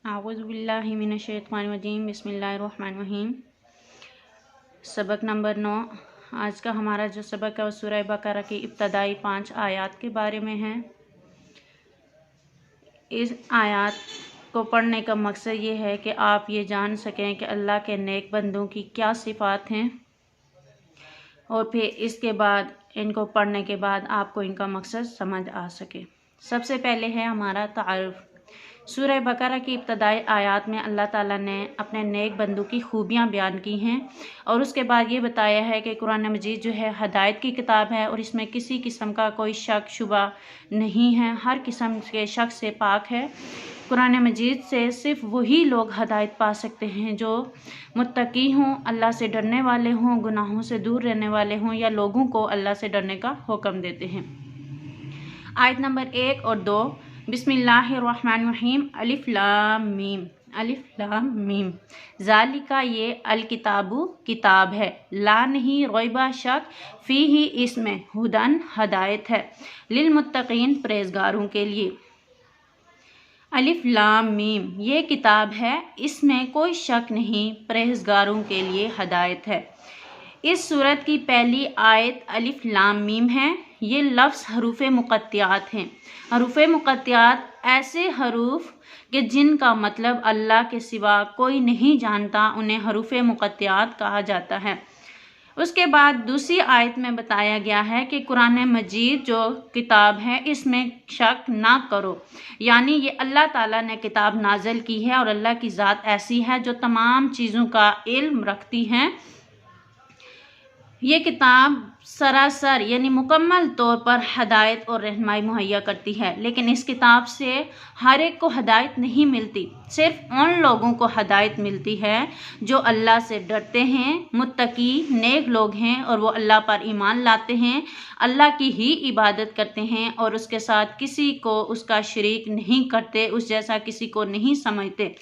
आऊज़ुबिल्लाहि मिनश्शैतानिर्रजीम बिस्मिल्लाहिर्रहमानिर्रहीम। सबक नंबर 9। आज का हमारा जो सबक है वो सूरह बकरा की इब्तदाई 5 आयात के बारे में है। इस आयात को पढ़ने का मकसद ये है कि आप ये जान सकें कि अल्लाह के नेक बंदों की क्या सिफ़ात हैं, और फिर इसके बाद इनको पढ़ने के बाद आपको इनका मकसद समझ आ सके। सबसे पहले है हमारा तारुफ। सूरह बकरा की इब्तदाई आयात में अल्लाह ताला ने अपने नेक बंदों की खूबियाँ बयान की हैं, और उसके बाद ये बताया है कि कुरान मजीद जो है हदायत की किताब है और इसमें किसी किस्म का कोई शक शुबा नहीं है, हर किस्म के शक से पाक है। कुरान मजीद से सिर्फ वही लोग हदायत पा सकते हैं जो मुत्तकी हों, अल्लाह से डरने वाले हों, गुनाहों से दूर रहने वाले हों, या लोगों को अल्लाह से डरने का हुक्म देते हैं। आयत नंबर 1 और 2। बिस्मिल्लाहिर्रहमानिर्रहीम। अलिफ लाम मीम। अलिफ लाम मीम। ज़ालिका ये अल किताबु किताब है, ला नहीं रैबा शक, फी ही इसमें हुदन हदायत है, लिल मुत्तकीन परहेज़गारों के लिए। अलिफ लाम मीम ये किताब है, इसमें कोई शक नहीं, परहेज़गारों के लिए हदायत है। इस सूरत की पहली आयत अलिफ लाम मीम है। ये लफ्ज़ हरूफ मुक़त्तियात हैं। हरूफ मुक़त्तियात ऐसे हरूफ कि जिनका मतलब अल्लाह के सिवा कोई नहीं जानता, उन्हें हरूफ मुक़त्तियात कहा जाता है। उसके बाद दूसरी आयत में बताया गया है कि कुरान मजीद जो किताब है इसमें शक ना करो, यानी ये अल्लाह ताला ने किताब नाज़िल की है और अल्लाह की ज़ात ऐसी है जो तमाम चीज़ों का इल्म रखती है। ये किताब सरासर यानी मुकम्मल तौर पर हदायत और रहनुमाई मुहैया करती है, लेकिन इस किताब से हर एक को हदायत नहीं मिलती, सिर्फ उन लोगों को हदायत मिलती है जो अल्लाह से डरते हैं, मुत्तकी नेक लोग हैं और वो अल्लाह पर ईमान लाते हैं, अल्लाह की ही इबादत करते हैं और उसके साथ किसी को उसका शरीक नहीं करते, उस जैसा किसी को नहीं समझते।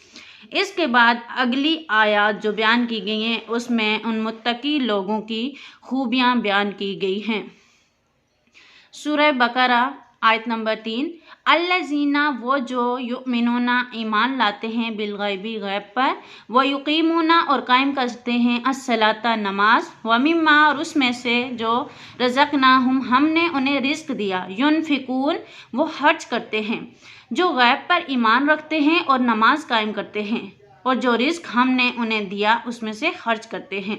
इसके बाद अगली आयत जो बयान की गई हैं उसमें उन मुत्तकी लोगों की खूबियाँ बयान की गई हैं। सूरह बकरा आयत नंबर 3। अल्लज़ीना वो जो युमिनूना ईमान लाते हैं बिलगैबी गैब पर, व युकीमूना और कायम करते हैं अस्सलाता नमाज, व मिम्मा और उसमें से जो रज़क़नाहुम हमने उन्हें रिज़्क़ दिया, युनफिकून वो खर्च करते हैं। जो गैब पर ईमान रखते हैं और नमाज कायम करते हैं और जो रिज़्क़ हमने उन्हें दिया उसमें से खर्च करते हैं।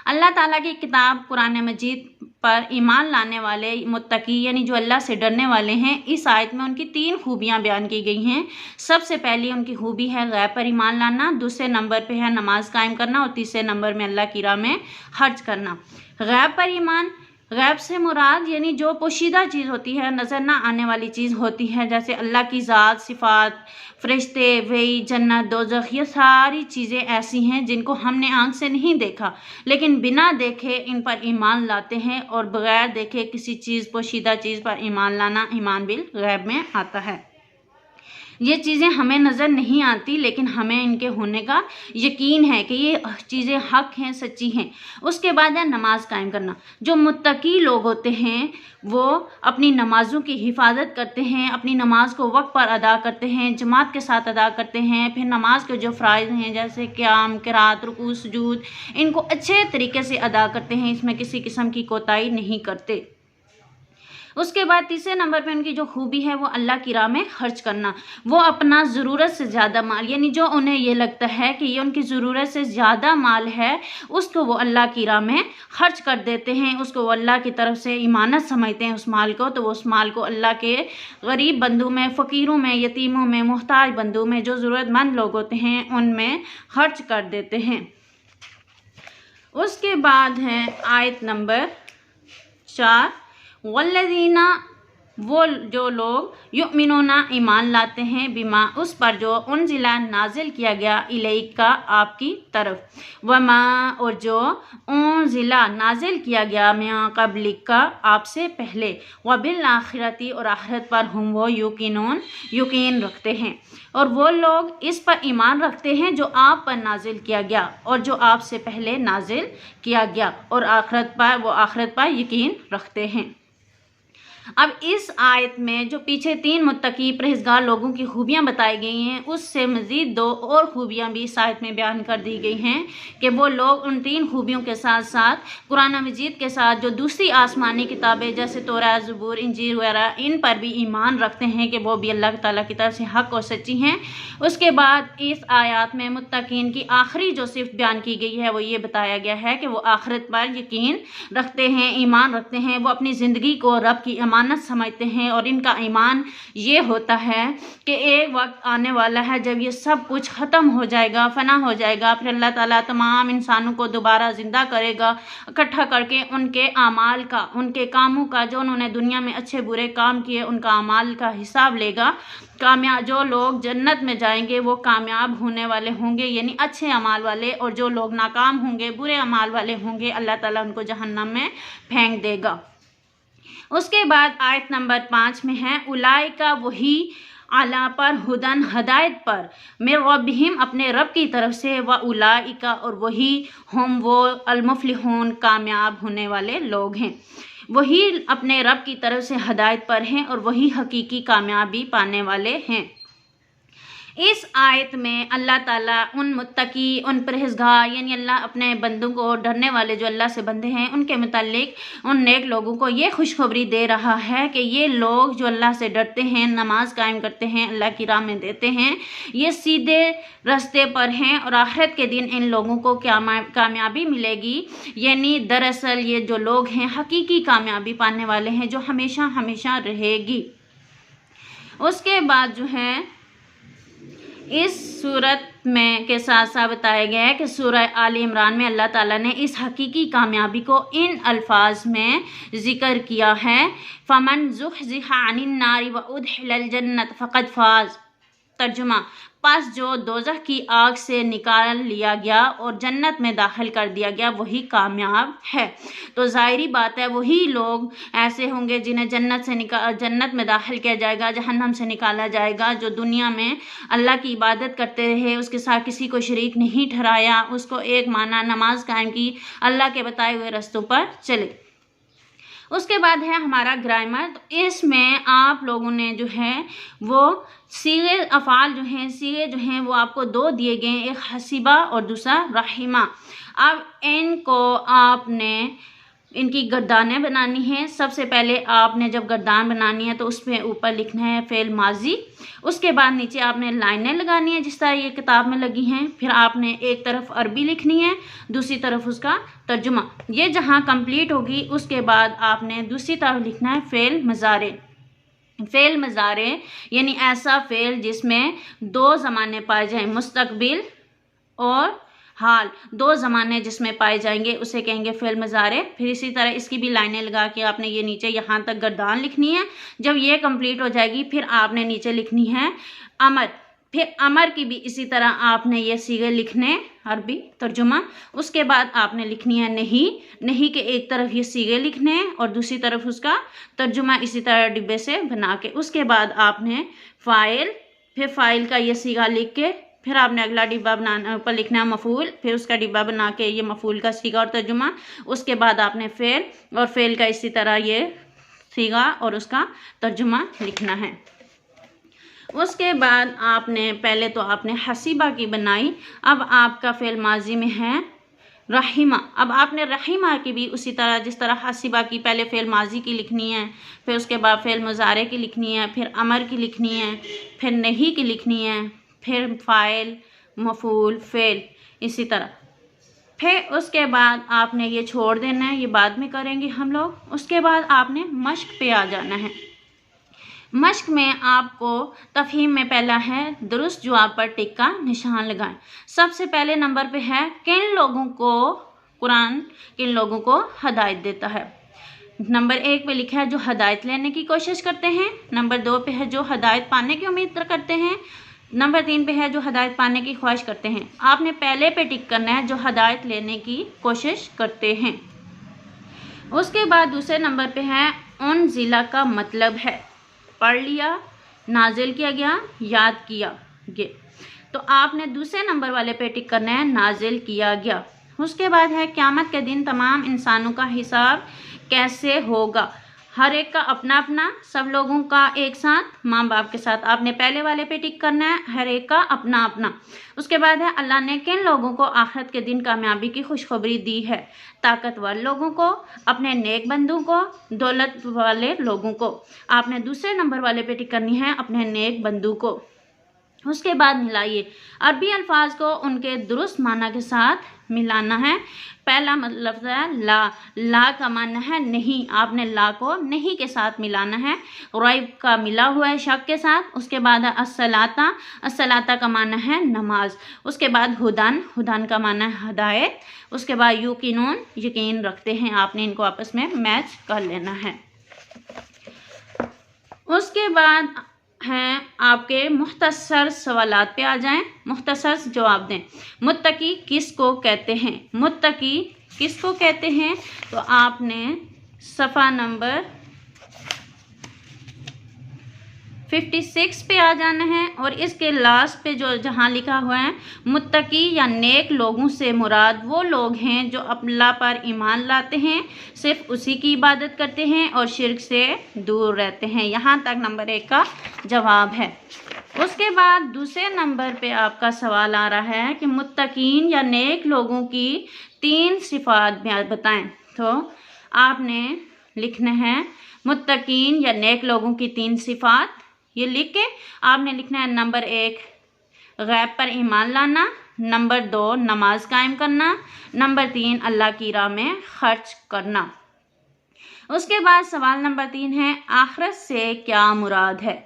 अल्लाह ताला की किताब कुरान मजीद पर ईमान लाने वाले मुत्तकी यानी जो अल्लाह से डरने वाले हैं, इस आयत में उनकी 3 खूबियाँ बयान की गई हैं। सबसे पहली उनकी खूबी है गैब पर ईमान लाना, दूसरे नंबर पे है नमाज कायम करना और तीसरे नंबर में अल्लाह की राह में खर्च करना। गैब पर ईमान, गैब से मुराद यानी जो पोशीदा चीज़ होती है, नज़र ना आने वाली चीज़ होती है, जैसे अल्लाह की ज़ात, सिफ़ात, फ़रिश्ते, वही, जन्नत, दोज़ख, ये सारी चीज़ें ऐसी हैं जिनको हमने आँख से नहीं देखा, लेकिन बिना देखे इन पर ईमान लाते हैं, और बग़ैर देखे किसी चीज़ पोशीदा चीज़ पर ईमान लाना ईमान बिल गैब में आता है। ये चीज़ें हमें नज़र नहीं आती, लेकिन हमें इनके होने का यकीन है कि ये चीज़ें हक हैं, सच्ची हैं। उसके बाद है नमाज कायम करना। जो मुत्तकी लोग होते हैं वो अपनी नमाज़ों की हिफाजत करते हैं, अपनी नमाज को वक्त पर अदा करते हैं, जमात के साथ अदा करते हैं। फिर नमाज के जो फ़राइज़ हैं जैसे क़याम, क़िरात, रुकू, सुजूद, इनको अच्छे तरीके से अदा करते हैं, इसमें किसी किस्म की कोताही नहीं करते। उसके बाद तीसरे नंबर पे उनकी जो खूबी है वो अल्लाह की राह में खर्च करना। वो अपना ज़रूरत से ज़्यादा माल, यानी जो उन्हें ये लगता है कि ये उनकी ज़रूरत से ज़्यादा माल है, उसको वो अल्लाह की राह में खर्च कर देते हैं, उसको वो अल्लाह की तरफ से इमानत समझते हैं उस माल को, तो वो उस माल को अल्लाह के गरीब बंदों में, फ़कीरों में, यतीमों में, मोहताज बंदों में, जो ज़रूरतमंद लोग होते हैं उनमें खर्च कर देते हैं। उसके बाद है आयत नंबर 4। वल्लज़ीना वो जो लोग युमिनूना ईमान लाते हैं बिमा उस पर जो उनजिला नाजिल किया गया इलैका आपकी तरफ, वमा और जो उनजिला नाजिल किया गया मिया क़ब्लिका आपसे पहले, व बिल आखिरती और आखिरत पर हम वो यकीन रखते हैं, और वो लोग इस पर ईमान रखते हैं जो आप पर नाजिल किया गया और जो आपसे पहले नाजिल किया गया, और आखिरत पर वो आखिरत पर यकीन रखते हैं। अब इस आयत में जो पीछे 3 मुत्तकी परहेज़गार लोगों की खूबियाँ बताई गई हैं, उससे मज़ीद 2 और खूबियाँ भी इस आयत में बयान कर दी गई हैं कि वो लोग उन 3 खूबियों के साथ साथ कुरान मजीद के साथ जो दूसरी आसमानी किताबें जैसे तौरात, ज़बूर, इंजील वगैरह इन पर भी ईमान रखते हैं कि वो भी अल्लाह ताला की तरफ से हक़ और सच्ची हैं। उसके बाद इस आयत में मुत्तकीन की आखिरी जो सिफ़त बयान की गई है वो ये बताया गया है कि वो आखिरत पर यकीन रखते हैं, ईमान रखते हैं, वो अपनी ज़िंदगी को रब की अमानत समझते हैं और इनका ईमान ये होता है कि एक वक्त आने वाला है जब ये सब कुछ ख़त्म हो जाएगा, फना हो जाएगा, फिर अल्लाह ताला तमाम इंसानों को दोबारा ज़िंदा करेगा, इकट्ठा करके उनके आमाल का, उनके कामों का, जो उन्होंने दुनिया में अच्छे बुरे काम किए उनका अमाल का हिसाब लेगा। कामयाब जो लोग जन्नत में जाएंगे वो कामयाब होने वाले होंगे, यानी अच्छे अमाल वाले, और जो लोग नाकाम होंगे, बुरे अमाल वाले होंगे, अल्लाह ताला उनको जहन्नम में फेंक देगा। उसके बाद आयत नंबर 5 में है उलाइका वही आला पर हुदन हदायत पर मेरे रब्बिहिम अपने रब की तरफ से, व उलाइका और वही हम वो अलमुफलिहून कामयाब होने वाले लोग हैं। वही अपने रब की तरफ से हदायत पर हैं और वही हकीकी कामयाबी पाने वाले हैं। इस आयत में अल्लाह ताला उन मुत्तकी, उन परहेज़गार, यानी अल्लाह अपने बंदों को डरने वाले जो अल्लाह से बंदे हैं उनके मुतालिक उन नेक लोगों को ये खुशखबरी दे रहा है कि ये लोग जो अल्लाह से डरते हैं, नमाज कायम करते हैं, अल्लाह की राह में देते हैं, ये सीधे रास्ते पर हैं और आखिरत के दिन इन लोगों को कामयाबी मिलेगी। यानी दरअसल ये जो लोग हैं हकीकी कामयाबी पाने वाले हैं जो हमेशा हमेशा रहेगी। उसके बाद जो है इस सूरत में के साथ साथ बताया गया है कि सूरह आल इमरान में अल्लाह ताला ने इस हकीकी कामयाबी को इन अल्फाज में ज़िक्र किया है, फ़मन ज़ुहज़िहा अनिन नारि व उदखिलल जन्नत फ़क़द फ़ाज़। तर्जुमा, पास जो दोज़ख की आग से निकाल लिया गया और जन्नत में दाखिल कर दिया गया वही कामयाब है। तो ज़ाहिरी बात है वही लोग ऐसे होंगे जिन्हें जन्नत में दाखिल किया जाएगा, जहन्नम से निकाला जाएगा, जो दुनिया में अल्लाह की इबादत करते रहे, उसके साथ किसी को शरीक नहीं ठहराया, उसको एक माना, नमाज कायम की, अल्लाह के बताए हुए रास्तों पर चले। उसके बाद है हमारा ग्रामर। तो इसमें आप लोगों ने जो है वो सीगे अफ़ाल जो हैं, सीगे जो हैं वो आपको 2 दिए गए हैं, एक हसीबा और दूसरा रहीमा। अब इनको आपने इनकी गर्दानें बनानी हैं। सबसे पहले आपने जब गर्दान बनानी है तो उसमें ऊपर लिखना है फ़ेल माजी, उसके बाद नीचे आपने लाइनें लगानी है जिस तरह ये किताब में लगी हैं। फिर आपने एक तरफ अरबी लिखनी है, दूसरी तरफ उसका तर्जुमा। ये जहाँ कंप्लीट होगी उसके बाद आपने दूसरी तरफ लिखना है फ़ेल मज़ारे। फ़ेल मज़ारे यानी ऐसा फ़ेल जिसमें 2 ज़माने पाए जाएँ, मुस्तकबिल और हाल, 2 ज़माने जिसमें पाए जाएंगे उसे कहेंगे फ़ेल मज़ारे। फिर इसी तरह इसकी भी लाइनें लगा के आपने ये नीचे यहाँ तक गर्दान लिखनी है। जब ये कंप्लीट हो जाएगी फिर आपने नीचे लिखनी है अमर। फिर अमर की भी इसी तरह आपने ये सीगे लिखने, अरबी तर्जुमा। उसके बाद आपने लिखनी है नहीं। नहीं के एक तरफ ये सीगे लिखने और दूसरी तरफ उसका तर्जुमा इसी तरह डिब्बे से बना के। उसके बाद आपने फ़ाइल, फिर फ़ाइल का ये सीगा लिख के फिर आपने अगला डिब्बा बनाना, ऊपर लिखना है मफूल, फिर उसका डिब्बा बना के ये मफूल का सीगा और तर्जुमा। उसके बाद आपने फ़ेल और फ़ेल का इसी तरह ये सीगा और उसका तर्जुमा लिखना है। उसके बाद आपने पहले तो आपने हसीबा की बनाई, अब आपका फ़ेल माजी में है रहीमा। अब आपने रहीमा की भी उसी तरह जिस तरह हसीबा की पहले फ़ेल माजी की लिखनी है, फिर उसके बाद फ़ेल मुज़ारे की लिखनी है, फिर अमर की लिखनी है, फिर नहीं की लिखनी है, फिर फ़ाइल, मफूल, फ़ेल, इसी तरह। फिर उसके बाद आपने ये छोड़ देना है, ये बाद में करेंगे हम लोग। उसके बाद आपने मश्क पे आ जाना है। मश्क में आपको तफ़हीम में पहला है दुरुस्त जवाब पर टिक का निशान लगाएं। सबसे पहले नंबर पे है किन लोगों को कुरान किन लोगों को हदायत देता है। नंबर 1 पे लिखा है जो हदायत लेने की कोशिश करते हैं। नंबर 2 पे है जो हदायत पाने की उम्मीद करते हैं। नंबर 3 पे है जो हदायत पाने की ख्वाहिश करते हैं। आपने पहले पे टिक करना है जो हदायत लेने की कोशिश करते हैं। उसके बाद दूसरे नंबर पे है उन ज़िला का मतलब है, पढ़ लिया, नाजिल किया गया, याद किया गया। तो आपने दूसरे नंबर वाले पे टिक करना है नाजिल किया गया। उसके बाद है क़यामत के दिन तमाम इंसानों का हिसाब कैसे होगा। हर एक का अपना अपना, सब लोगों का एक साथ, माँ बाप के साथ। आपने पहले वाले पे टिक करना है, हर एक का अपना अपना। उसके बाद है अल्लाह ने किन लोगों को आखिरत के दिन कामयाबी की खुशखबरी दी है? ताकतवर लोगों को, अपने नेक बंदों को, दौलत वाले लोगों को। आपने दूसरे नंबर वाले पे टिक करनी है अपने नेक बंदू को। उसके बाद मिलाइए। अरबी अल्फाज को उनके दुरुस्त माना के साथ मिलाना है। पहला मतलब है ला, ला का माना है नहीं, आपने ला को नहीं के साथ मिलाना है। रैब का मिला हुआ है शक के साथ। उसके बाद है अस्सलाता, अस्सलाता का माना है नमाज। उसके बाद हुदन, हुदन का माना है हदायत। उसके बाद युकीनून, यकीन रखते हैं। आपने इनको आपस में मैच कर लेना है। उसके बाद हैं आपके मुख्तसर सवालात पे आ जाएं, मुख्तसर जवाब दें। मुत्तकी किसको कहते हैं? मुत्तकी किसको कहते हैं? तो आपने सफ़ा नंबर 56 पे आ जाना है और इसके लास्ट पे जो जहाँ लिखा हुआ है मुत्तकी या नेक लोगों से मुराद वो लोग हैं जो अल्लाह पर ईमान लाते हैं, सिर्फ उसी की इबादत करते हैं और शिर्क से दूर रहते हैं। यहाँ तक नंबर 1 का जवाब है। उसके बाद दूसरे नंबर पे आपका सवाल आ रहा है कि मुत्तकीन या नेक लोगों की 3 सिफात बताएं। तो आपने लिखना है मुत्तकीन या नेक लोगों की 3 सिफात। ये लिख के आपने लिखना है नंबर 1 गैब पर ईमान लाना, नंबर 2 नमाज कायम करना, नंबर 3 अल्लाह की राह में खर्च करना। उसके बाद सवाल नंबर 3 है आखिरत से क्या मुराद है?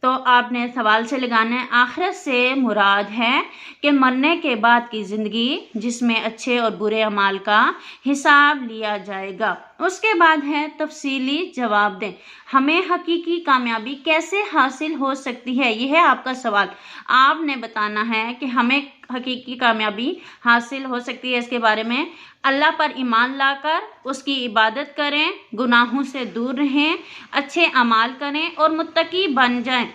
तो आपने सवाल से लगाना है आखिरत से मुराद है कि मरने के बाद की ज़िंदगी जिसमें अच्छे और बुरे अमाल का हिसाब लिया जाएगा। उसके बाद है तफसीली जवाब दें। हमें हकीकी कामयाबी कैसे हासिल हो सकती है? यह है आपका सवाल। आपने बताना है कि हमें हकीकी कामयाबी हासिल हो सकती है इसके बारे में अल्लाह पर ईमान लाकर उसकी इबादत करें, गुनाहों से दूर रहें, अच्छे अमाल करें और मुत्तकी बन जाएं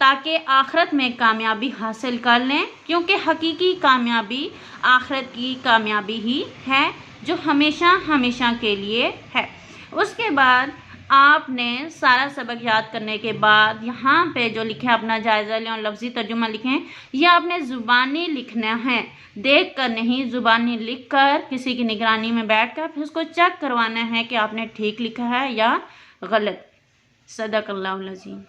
ताकि आखिरत में कामयाबी हासिल कर लें, क्योंकि हकीकी कामयाबी आखिरत की कामयाबी ही है जो हमेशा हमेशा के लिए है। उसके बाद आपने सारा सबक याद करने के बाद यहाँ पे जो लिखे अपना जायज़ा लें और लफ्ज़ी तर्जुमा लिखें। यह आपने ज़ुबानी लिखना है, देख कर नहीं, ज़ुबानी लिख कर किसी की निगरानी में बैठ कर फिर उसको चेक करवाना है कि आपने ठीक लिखा है या गलत। सदक़ल्लाहुल अज़ीम।